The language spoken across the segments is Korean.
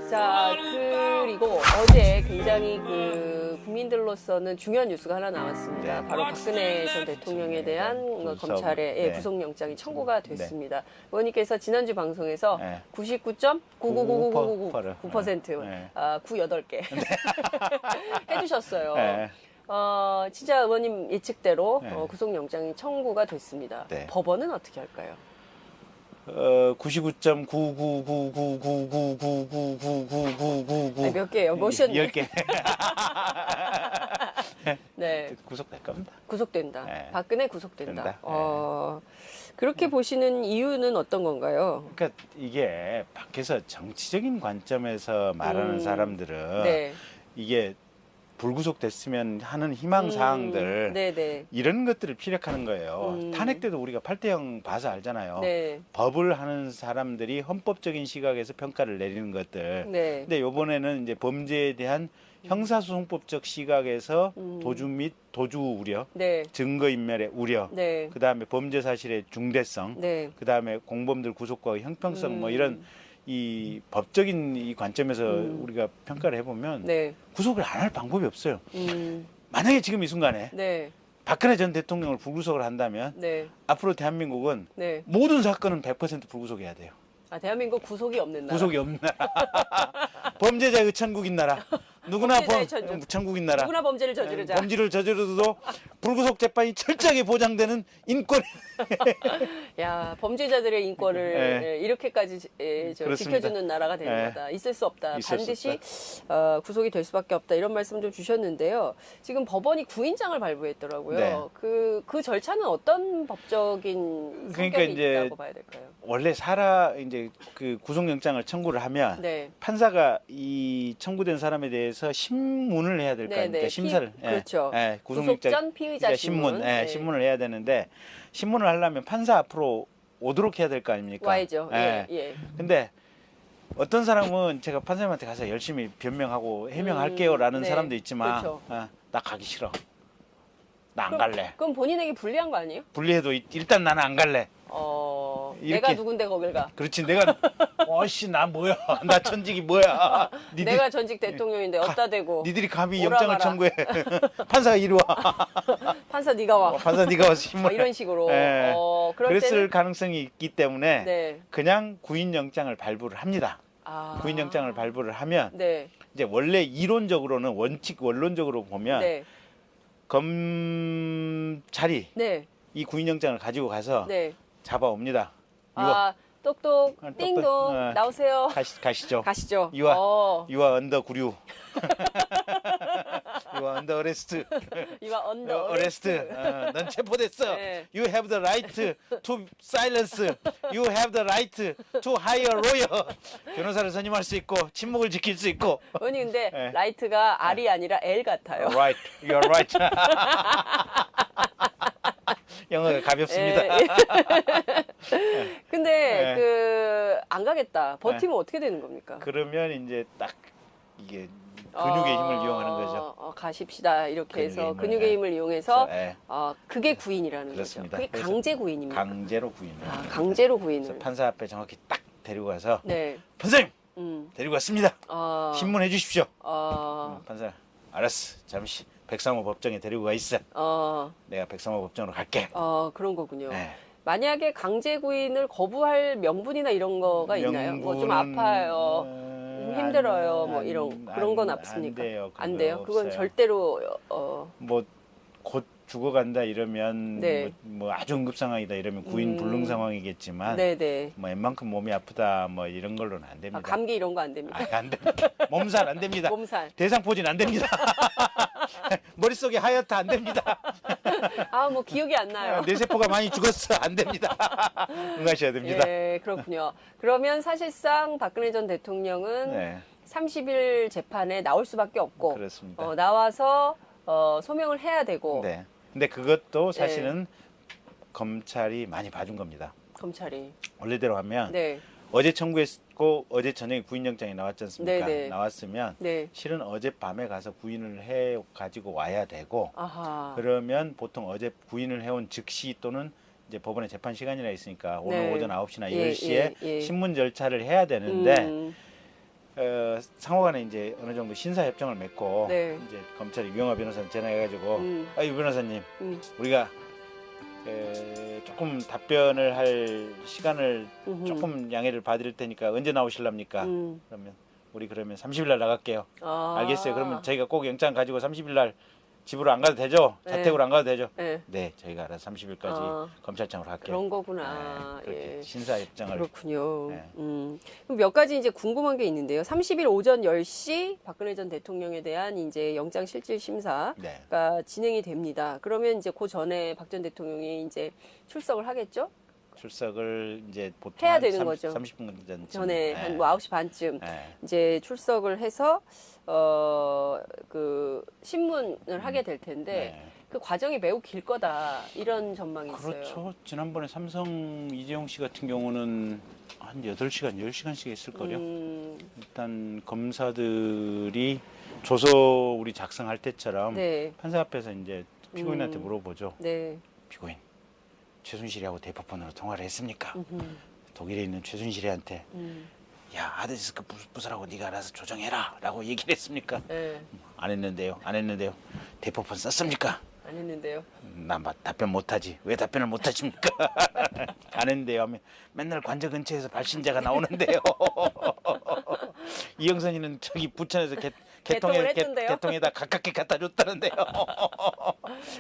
자, 그리고 어제 굉장히 그 국민들로서는 중요한 뉴스가 하나 나왔습니다. 바로 박근혜 전 대통령에 대한 검찰의 구속영장이 청구가 됐습니다. 의원님께서 지난주 방송에서 99.9999999% 98개 해주셨어요. 진짜 의원님 예측대로 구속영장이 청구가 됐습니다. 법원은 어떻게 할까요? 99.999999999999999 몇 개요? 몇이었나요? 10개. 네. 구속될 겁니다. 구속된다. 네. 박근혜 구속된다. 된다. 그렇게 보시는 이유는 어떤 건가요? 그러니까 이게 밖에서 정치적인 관점에서 말하는 사람들은 이게 불구속됐으면 하는 희망사항들 이런 것들을 피력하는 거예요. 탄핵 때도 우리가 8대0 봐서 알잖아요. 법을 하는 사람들이 헌법적인 시각에서 평가를 내리는 것들. 근데 이번에는 이제 범죄에 대한 형사소송법적 시각에서 도주 및 도주 우려, 증거인멸의 우려, 그 다음에 범죄 사실의 중대성, 그 다음에 공범들 구속과 형평성 뭐 이런 이 법적인 이 관점에서 우리가 평가를 해보면 구속을 안 할 방법이 없어요. 만약에 지금 이 순간에 박근혜 전 대통령을 불구속을 한다면 앞으로 대한민국은 모든 사건은 100% 불구속해야 돼요. 아, 대한민국 구속이 없는 나라. 구속이 없는 나라. 범죄자의 의천국인 나라. 누구나 천국인 나라. 누구나 범죄를 저지르자. 범죄를 저지르도 불구속 재판이 철저하게 보장되는 인권. 야, 범죄자들의 인권을 이렇게까지 지켜주는 나라가 되는 거다. 있을 수 없다. 반드시 구속이 될 수밖에 없다. 이런 말씀 좀 주셨는데요. 지금 법원이 구인장을 발부했더라고요. 그 절차는 어떤 법적인 성격이 있다고 봐야 될까요? 원래 이제 그 구속영장을 청구를 하면 판사가 이 청구된 사람에 대해서 신문을 해야 될 거 아닙니까? 심사를. 그렇죠. 구속 전 피의자 신문. 신문을 해야 되는데 신문을 하려면 판사 앞으로 오도록 해야 될 거 아닙니까? 와야죠. 근데 어떤 사람은 제가 판사님한테 가서 열심히 변명하고 해명할게요라는 사람도 있지만 나 가기 싫어. 나 안 갈래. 그럼 본인에게 불리한 거 아니에요? 불리해도 일단 나는 안 갈래. 내가 누군데 거길 가. 그렇지. 내가 나 뭐야. 나 전직이 뭐야. 내가 전직 대통령인데 어디다 대고. 니들이 감히 영장을 청구해. 판사가 이리 와. 판사 네가 와. 판사 네가 와서 신문. 이런 식으로. 그랬을 가능성이 있기 때문에 그냥 구인영장을 발부를 합니다. 구인영장을 발부를 하면 이제 원래 이론적으로는 원론적으로 보면 검찰이 이 구인영장을 가지고 가서 잡아옵니다. 똑똑 띵동 나오세요. 가시죠. 가시죠. You are under 구류. You are under arrest. You are under arrest. 넌 체포됐어. You have the right to silence. You have the right to hire a lawyer. 변호사를 선임할 수 있고 침묵을 지킬 수 있고. 아니 근데 right가 R이 아니라 L 같아요. Right. You are right. 영어가 가볍습니다. 근데 안 가겠다. 버티면 어떻게 되는 겁니까? 그러면 이제 딱 이게 근육의 힘을 이용하는 거죠. 가십시다 이렇게 해서 근육의 힘을 이용해서 그게 구인이라는 그렇습니다. 거죠. 그게 강제 구인입니다. 강제로 구인을. 강제로 구인을. 판사 앞에 정확히 딱 데리고 가서 판사님 데리고 왔습니다. 신문해 주십시오. 판사 알았어. 잠시 103호 법정에 데리고 가 있어. 내가 103호 법정으로 갈게. 그런 거군요. 만약에 강제 구인을 거부할 명분이나 이런 거가 있나요? 뭐 좀 아파요, 힘들어요, 뭐 그런 건 없습니까? 안 돼요. 그건 절대로 뭐 곧 죽어간다 이러면 뭐 아주 응급 상황이다 이러면 구인 불능 상황이겠지만 뭐 웬만큼 몸이 아프다 뭐 이런 걸로는 안 됩니다. 감기 이런 거 안 됩니까? 안 됩니다. 몸살 안 됩니다. 몸살. 대상포진 안 됩니다. 머릿속에 하얗다 안 됩니다. 뭐 기억이 안 나요. 뇌세포가 많이 죽었어 안 됩니다. 응하셔야 됩니다. 네, 그렇군요. 그러면 사실상 박근혜 전 대통령은 30일 재판에 나올 수밖에 없고 그렇습니다. 나와서 소명을 해야 되고 근데 그것도 사실은 검찰이 많이 봐준 겁니다. 검찰이 원래대로 하면 어제 청구했고 어제 저녁에 구인영장이 나왔지 않습니까? 나왔으면 실은 어젯밤에 가서 구인을 해 가지고 와야 되고 그러면 보통 어제 구인을 해온 즉시 또는 이제 법원의 재판 시간이라 있으니까 오늘 오전 9시나 10시에 신문 절차를 해야 되는데 상호간에 이제 어느 정도 신사 협정을 맺고 네. 이제 검찰이 유영하 변호사한테 전화해가지고 유 변호사님 우리가 조금 답변을 할 시간을 조금 양해를 받을 테니까 언제 나오실랍니까? 그러면 우리 그러면 30일 날 나갈게요. 알겠어요. 그러면 저희가 꼭 영장 가지고 30일 날 집으로 안 가도 되죠? 자택으로 안 가도 되죠? 네, 저희가 알아서 30일까지 검찰청으로 할게요. 그런 거구나. 그렇게 신사 협정을. 그렇군요. 그럼 몇 가지 이제 궁금한 게 있는데요. 30일 오전 10시 박근혜 전 대통령에 대한 이제 영장 실질 심사가 진행이 됩니다. 그러면 이제 그 전에 박 전 대통령이 이제 출석을 하겠죠? 출석을 이제 보통 해야 되는 거죠. 30분 전에 한 뭐 9시 반쯤 이제 출석을 해서 그 신문을 하게 될 텐데 그 과정이 매우 길 거다 이런 전망이 있어요. 그렇죠. 지난번에 삼성 이재용 씨 같은 경우는 한 8시간, 10시간씩 했을 거요. 일단 검사들이 조서 우리 작성할 때처럼 판사 앞에서 이제 피고인한테 물어보죠. 피고인, 최순실이하고 대포폰으로 통화를 했습니까? 독일에 있는 최순실이한테 야, 하드디스크 부수라고 네가 알아서 조정해라 라고 얘기를 했습니까? 안 했는데요. 안 했는데요. 대포폰 썼습니까? 안 했는데요. 난 답변 못하지. 왜 답변을 못하십니까? 안 했는데요 하면 맨날 관저 근처에서 발신자가 나오는데요. 이영선이는 저기 부천에서 개통에다 가깝게 갖다 줬다는데요.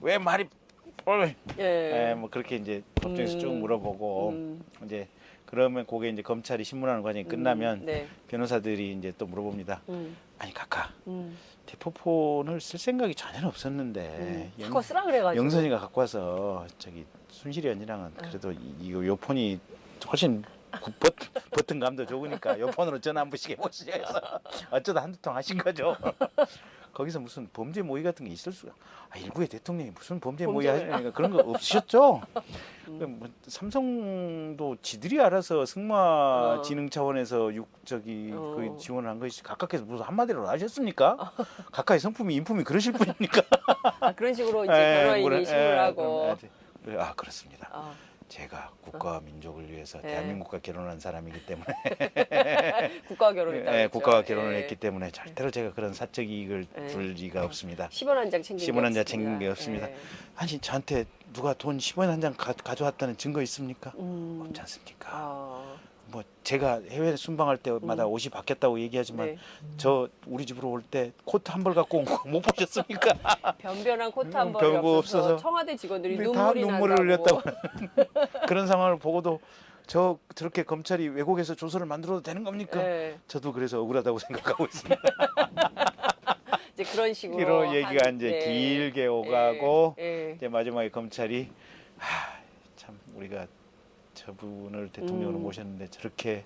왜 말이 뭐 그렇게 이제 법정에서 쭉 물어보고 이제 그러면 그게 이제 검찰이 신문하는 과정이 끝나면 변호사들이 이제 또 물어봅니다. 아니 각하 대포폰을 쓸 생각이 전혀 없었는데 갖고 쓰라 그래가지고 영선이가 갖고 와서 저기 순실이 언니랑은 그래도 요 폰이 훨씬 버튼감도 좋으니까 요 폰으로 전화 한 번씩 해보시죠 해서 어쩌다 한두 통 하신 거죠. 거기서 무슨 범죄 모의 같은 게 있을 수가. 일부의 대통령이 무슨 범죄 모의 하시니까 그런 거 없으셨죠? 뭐 삼성도 지들이 알아서 승마 진흥 차원에서 그 지원을 한 것이 각각에서 무슨 한마디로 하셨습니까? 각각의 성품이 인품이 그러실 분입니까? 그런 식으로 이제 변호인이 신문을 하고. 그렇습니다. 제가 국가와 민족을 위해서 대한민국과 결혼한 사람이기 때문에 국가와 결혼했다. 국가와 결혼을 했기 때문에 절대로 제가 그런 사적 이익을 줄 리가 없습니다. 10원 한 장 챙긴 게 없습니다. 아니 저한테 누가 돈 10원 한 장 가져왔다는 증거 있습니까? 없지 않습니까? 뭐 제가 해외 순방할 때마다 옷이 바뀌었다고 얘기하지만 저 우리 집으로 올 때 코트 한 벌 갖고 온 거 못 보셨습니까? 변변한 코트 한 벌이 없어서 청와대 직원들이 눈물을 흘렸다고 그런 상황을 보고도 저렇게 검찰이 왜곡해서 조서를 만들어도 되는 겁니까? 저도 그래서 억울하다고 생각하고 있습니다. 이제 그런 식으로 얘기가 이제 길게 오가고 이제 마지막에 검찰이 참 우리가 저분을 대통령으로 모셨는데 저렇게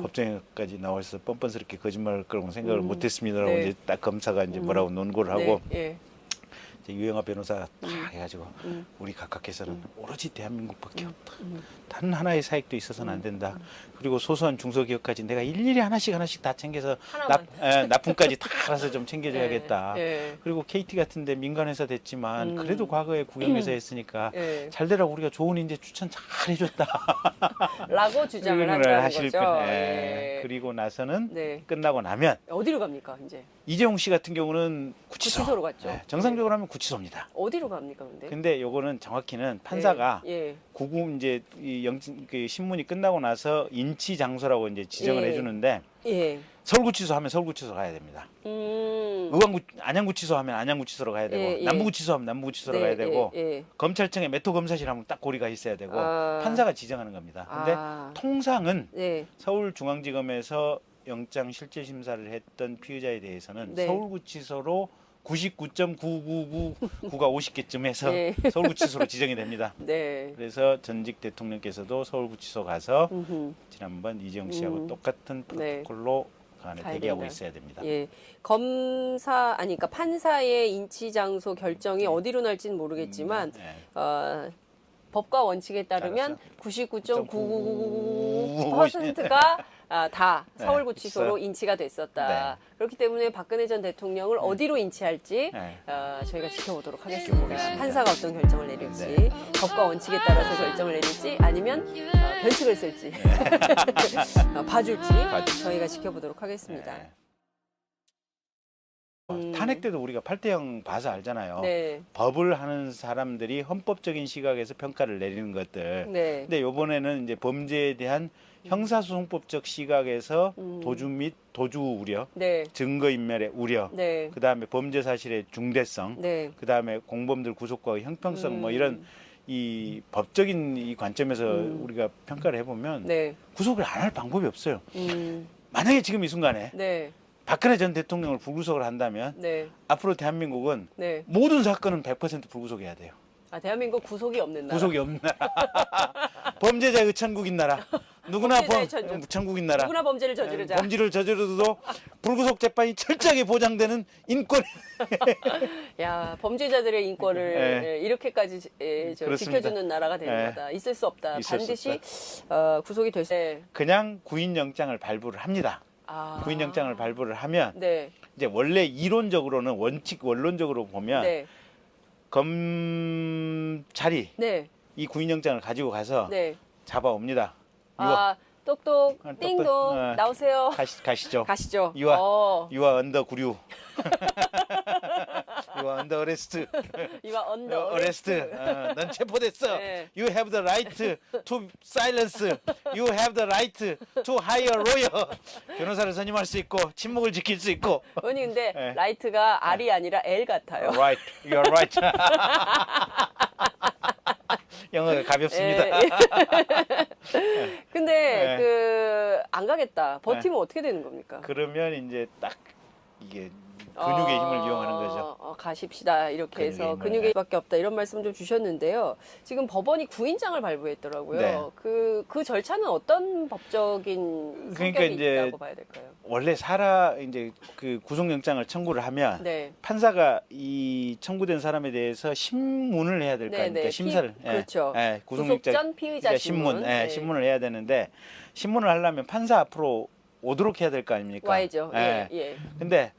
법정에까지 나와서 뻔뻔스럽게 거짓말할 거라고 생각을 못했습니다라고 이제 딱 검사가 이제 뭐라고 논고를 하고 이제 유영하 변호사 딱 해가지고 우리 각각께서는 오로지 대한민국밖에 없다. 다른 하나의 사익도 있어서는 안 된다. 그리고 소소한 중소기업까지 내가 일일이 하나씩 다 챙겨서 납품까지 다 알아서 좀 챙겨줘야겠다. 그리고 KT 같은데 민간회사 됐지만 그래도 과거에 국영회사 했으니까 잘 되라고 우리가 좋은 인재 추천 잘 해줬다. 라고 주장을 한다는 거죠. 그리고 나서는 끝나고 나면 어디로 갑니까 이제? 이재용 씨 같은 경우는 구치소로 갔죠. 정상적으로 하면 구치소입니다. 어디로 갑니까 근데 요거는 정확히는 판사가 구금 이제 그 신문이 끝나고 나서 인치 장소라고 이제 지정을 해주는데 서울구치소 하면 서울구치소 가야 됩니다. 안양구치소 하면 안양구치소로 가야 되고 남부구치소 하면 남부구치소로 가야 되고 검찰청에 메토검사실 하면 딱 고리가 있어야 되고 판사가 지정하는 겁니다. 근데 통상은 서울중앙지검에서 영장 실질 심사를 했던 피의자에 대해서는 서울구치소로 99.9999가 50개쯤 해서 서울구치소로 지정이 됩니다. 그래서 전직 대통령께서도 서울구치소 가서 지난번 이재용 씨하고 똑같은 프로토콜로 그 안에 대기하고 있어야 됩니다. 그러니까 판사의 인치 장소 결정이 어디로 날지는 모르겠지만 법과 원칙에 따르면 99.999%가 다 네, 서울구치소로 있어. 인치가 됐었다. 네. 그렇기 때문에 박근혜 전 대통령을 어디로 인치할지 네. 저희가 지켜보도록 하겠습니다. 지켜보겠습니다. 판사가 어떤 결정을 내릴지, 네. 법과 원칙에 따라서 결정을 내릴지, 아니면 변칙을 쓸지, 봐줄지 저희가 지켜보도록 하겠습니다. 네. 탄핵 때도 우리가 8대0 봐서 알잖아요. 네. 법을 하는 사람들이 헌법적인 시각에서 평가를 내리는 것들. 네. 근데 요번에는 이제 범죄에 대한 형사소송법적 시각에서 도주 및 도주 우려, 네. 증거인멸의 우려, 네. 그 다음에 범죄 사실의 중대성, 네. 그 다음에 공범들 구속과 형평성 뭐 이런 이 법적인 이 관점에서 우리가 평가를 해보면 네. 구속을 안 할 방법이 없어요. 만약에 지금 이 순간에 네. 박근혜 전 대통령을 불구속을 한다면 네. 앞으로 대한민국은 네. 모든 사건은 100% 불구속해야 돼요. 대한민국 구속이 없는 나라. 구속이 없는 나라. 범죄자 의천국인 나라. 누구나 천국인 나라. 누구나 범죄를 저지르자. 범죄를 저지르도 불구속 재판이 철저하게 보장되는 인권. 야, 범죄자들의 인권을 네. 이렇게까지 지켜주는 나라가 되는 네. 거다. 있을 수 없다. 있을 반드시 구속이 될 수. 네. 그냥 구인영장을 발부를 합니다. 구인영장을 발부를 하면 네. 이제 원래 이론적으로는 원론적으로 보면 네. 검찰이 네. 이 구인영장을 가지고 가서 네. 잡아옵니다. 똑똑 띵동 나오세요. 가시죠. 가시죠. 유아 언더 구류. 유아 언더 어레스트. 유아 언더 어레스트. 넌 체포됐어. 네. You have the right to silence. You have the right to hire a lawyer. 변호사를 선임할 수 있고 침묵을 지킬 수 있고. 아니 근데 네. 라이트가 R이 아니라 L 같아요. Right. You are right. 영어가 가볍습니다. 근데 안 가겠다. 버티면 어떻게 되는 겁니까? 그러면 이제 딱 이게 근육의 힘을 이용하는 거죠. 가십시다 이렇게 해서 근육의 힘밖에 없다 이런 말씀 좀 주셨는데요. 지금 법원이 구인장을 발부했더라고요. 네. 그 절차는 어떤 법적인 성격이 있다고 봐야 될까요? 원래 이제 그 구속영장을 청구를 하면 네. 판사가 이 청구된 사람에 대해서 신문을 해야 될 거 아닙니까? 심사를. 그렇죠. 구속영장 구속 전 피의자 신문. 신문을 해야 되는데 신문을 하려면 판사 앞으로 오도록 해야 될 거 아닙니까? 와야죠. 예. 근데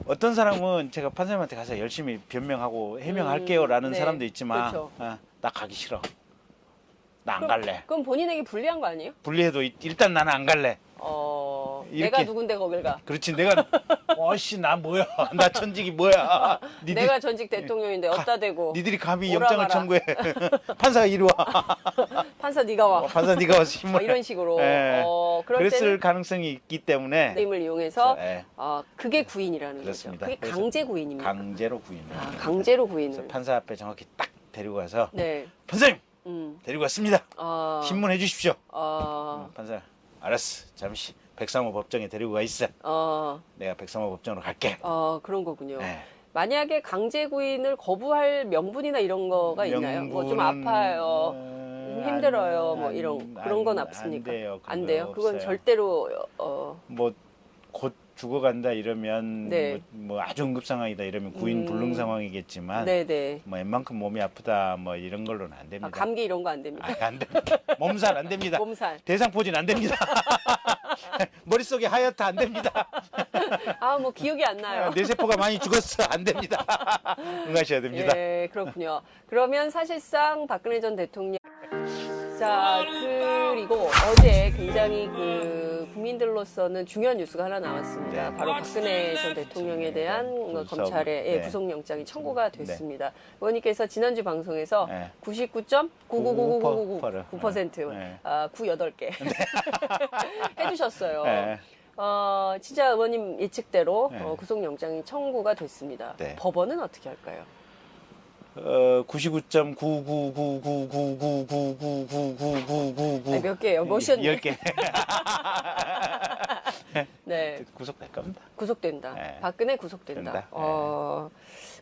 어떤 사람은 제가 판사님한테 가서 열심히 변명하고 해명할게요라는 네. 사람도 있지만 그렇죠. 나 가기 싫어. 나 안 갈래. 그럼 본인에게 불리한 거 아니에요? 불리해도 일단 나는 안 갈래. 내가 누군데 거길 가. 그렇지. 내가 나 뭐야. 나 전직이 뭐야. 내가 전직 대통령인데 어디다 대고. 니들이 감히 영장을 청구해. 판사가 이리 와. 판사 네가 와. 판사 네가 와서 신문. 이런 식으로. 그랬을 가능성이 있기 때문에 힘을 이용해서 네. 그게 구인이라는 그렇습니다. 거죠. 그게 강제 구인입니다. 강제로 구인을. 강제로 구인을. 판사 앞에 정확히 딱 데리고 가서 네. 판사님 데리고 왔습니다. 신문해 주십시오. 판사 알았어. 잠시 103호 법정에 데리고 가 있어. 내가 103호 법정으로 갈게. 그런 거군요. 네. 만약에 강제 구인을 거부할 명분이나 이런 거가 있나요? 뭐 좀 아파요. 힘들어요. 뭐 그런 건 없습니까? 안 돼요. 그건 절대로 뭐 곧 죽어간다 이러면 네. 뭐 아주 응급 상황이다 이러면 구인 불능 상황이겠지만 네네. 뭐 웬만큼 몸이 아프다 뭐 이런 걸로는 안 됩니다. 감기 이런 거 안 됩니다. 안 됩니다. 몸살 안 됩니다. 몸살. 대상포진 안 됩니다. 머릿속에 하얗다 안 됩니다. 뭐 기억이 안 나요. 뇌세포가 많이 죽었어 안 됩니다. 응하셔야 됩니다. 네, 그렇군요. 그러면 사실상 박근혜 전 대통령 자, 그리고 어제 굉장히 국민들로서는 중요한 뉴스가 하나 나왔습니다. 바로 박근혜 전 대통령에 대한 검찰의 구속영장이 청구가 됐습니다. 의원님께서 지난주 방송에서 99.9999999% 98개 해주셨어요. 진짜 의원님 예측대로 구속영장이 청구가 됐습니다. 법원은 어떻게 할까요? 99.999999999999999 몇 개예요? 몇이었니? 10개. 네. 구속될 겁니다. 구속된다. 네. 박근혜 구속된다. 된다.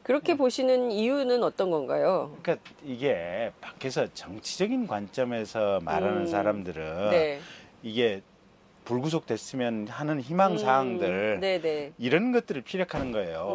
그렇게 보시는 이유는 어떤 건가요? 그러니까 이게 밖에서 정치적인 관점에서 말하는 사람들은 이게 불구속됐으면 하는 희망 사항들 이런 것들을 피력하는 거예요.